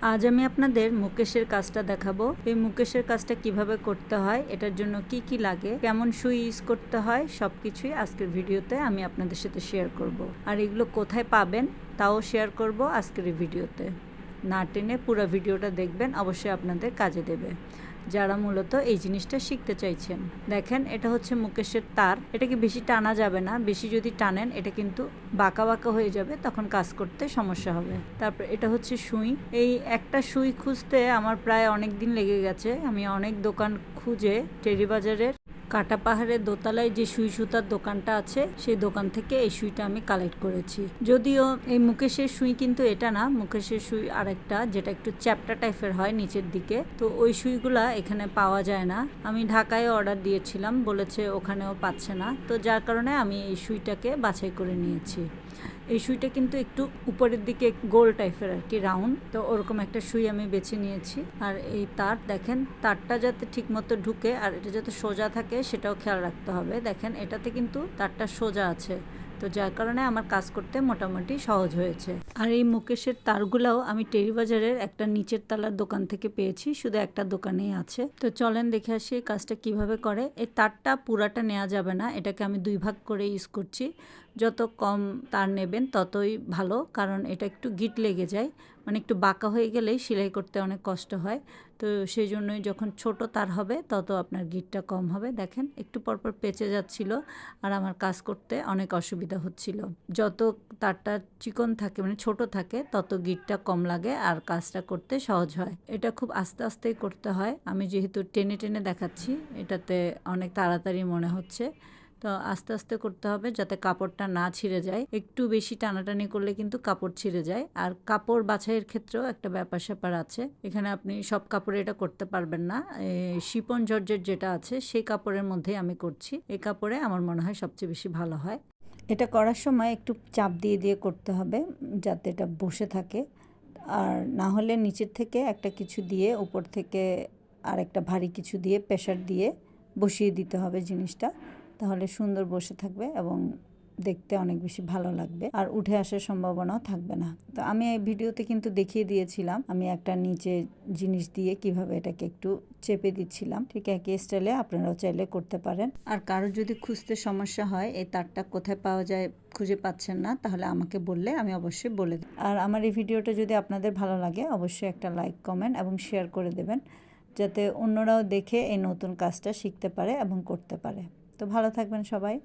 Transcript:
আজ আমি আপনাদের মুকেশের কাজটা দেখাবো। এই মুকেশের কাজটা কিভাবে করতে হয়, এটার জন্য কি কি লাগে, কেমন সুই ইউজ করতে হয়, সবকিছুই আজকের ভিডিওতে আমি আপনাদের সাথে শেয়ার করব। আর এগুলো কোথায় পাবেন তাও শেয়ার করব আজকের এই ভিডিওতে। না টেনে পুরো ভিডিওটা দেখবেন, অবশ্যই আপনাদের কাজে দেবে যারা মূলত এই জিনিসটা শিখতে চাইছেন। দেখেন, এটা হচ্ছে মুকেশের তার। এটাকে বেশি টানা যাবে না, বেশি যদি টানেন এটা কিন্তু বাঁকা বাঁকা হয়ে যাবে, তখন কাজ করতে সমস্যা হবে। তারপর এটা হচ্ছে সুই। এই একটা সুই খুঁজতে আমার প্রায় অনেক দিন লেগে গেছে। আমি অনেক দোকান খুঁজে টেরি বাজারের কাটা পাহাড়ের দোতলায় যে সুই সুতার দোকানটা আছে সেই দোকান থেকে এই সুইটা আমি কালেক্ট করেছি। যদিও এই মুকেশের সুই কিন্তু এটা না, মুকেশের সুই আরেকটা, যেটা একটু চ্যাপ্টা টাইপের হয় নিচের দিকে। তো ওই সুইগুলা এখানে পাওয়া যায় না। আমি ঢাকায় অর্ডার দিয়েছিলাম, বলেছে ওখানেও পাচ্ছে না। তো যার কারণে আমি এই সুইটাকে বাছাই করে নিয়েছি। এই সুইটা কিন্তু একটু উপরের দিকে গোল টাইপের আর কি, রাউন্ড। তো ওরকম একটা সুই আমি বেছে নিয়েছি। আর এই তার দেখেন, তারটা যাতে ঠিক মতো ঢুকে আর এটা যাতে সোজা থাকে সেটাও খেয়াল রাখতে হবে। দেখেন, এটাতে কিন্তু তারটা সোজা আছে, তো যার কারণে আমার কাজ করতে মোটামুটি সহজ হয়েছে। আর এই মুকেশের তারগুলাও আমি টেরি বাজারের একটা নিচের তলার দোকান থেকে পেয়েছি, শুধু একটা দোকানেই আছে। তো চলেন দেখে আসি এই কাজটা কিভাবে করে। এই তারটা পুরাটা নেওয়া যাবে না, এটাকে আমি 2 ভাগ করে ইউজ করছি। যত কম তার নেবেন ততই ভালো, কারণ এটা একটু গিট লেগে যায়, মানে একটু বাঁকা হয়ে গেলেই সেলাই করতে অনেক কষ্ট হয়। তো সেই জন্যই যখন ছোট তার হবে তত আপনার গিটটা কম হবে। দেখেন, একটু পরপর পেঁচে যাচ্ছিল আর আমার কাজ করতে অনেক অসুবিধা হচ্ছিল। যত তারটা চিকন থাকে, মানে ছোট থাকে, তত গিটটা কম লাগে আর কাজটা করতে সহজ হয়। এটা খুব আস্তে আস্তেই করতে হয়। আমি যেহেতু টেনে টেনে দেখাচ্ছি, এটাতে অনেক তাড়াতাড়ি মনে হচ্ছে। তো আস্তে আস্তে করতে হবে যাতে কাপড়টা না ছিঁড়ে যায়। একটু বেশি টানাটানি করলে কিন্তু কাপড় ছিঁড়ে যায়। আর কাপড় বাছাইয়ের ক্ষেত্রেও একটা ব্যাপার স্যাপার আছে। এখানে আপনি সব কাপড়ে এটা করতে পারবেন না। শিপন জর্জেট যেটা আছে সেই কাপড়ের মধ্যেই আমি করছি। এই কাপড়ে আমার মনে হয় সবচেয়ে বেশি ভালো হয়। এটা করার সময় একটু চাপ দিয়ে দিয়ে করতে হবে যাতে এটা বসে থাকে। আর না হলে নিচের থেকে একটা কিছু দিয়ে, উপর থেকে আর একটা ভারী কিছু দিয়ে, প্রেশার দিয়ে বসিয়ে দিতে হবে জিনিসটা। তাহলে সুন্দর বসে থাকবে এবং দেখতে অনেক বেশি ভালো লাগবে, আর উঠে আসার সম্ভাবনাও থাকবে না। তো আমি এই ভিডিওতে কিন্তু দেখিয়ে দিয়েছিলাম আমি একটা নিচে জিনিস দিয়ে কিভাবে এটাকে একটু চেপে দিচ্ছিলাম। ঠিক একই স্টাইলে আপনারাও চাইলে করতে পারেন। আর কারোর যদি খুঁজতে সমস্যা হয় এই তারটা কোথায় পাওয়া যায়, খুঁজে পাচ্ছেন না, তাহলে আমাকে বললে আমি অবশ্যই বলে দেব। আর আমার এই ভিডিওটা যদি আপনাদের ভালো লাগে অবশ্যই একটা লাইক, কমেন্ট এবং শেয়ার করে দেবেন, যাতে অন্যরাও দেখে এই নতুন কাজটা শিখতে পারে এবং করতে পারে। তো ভালো থাকবেন সবাই।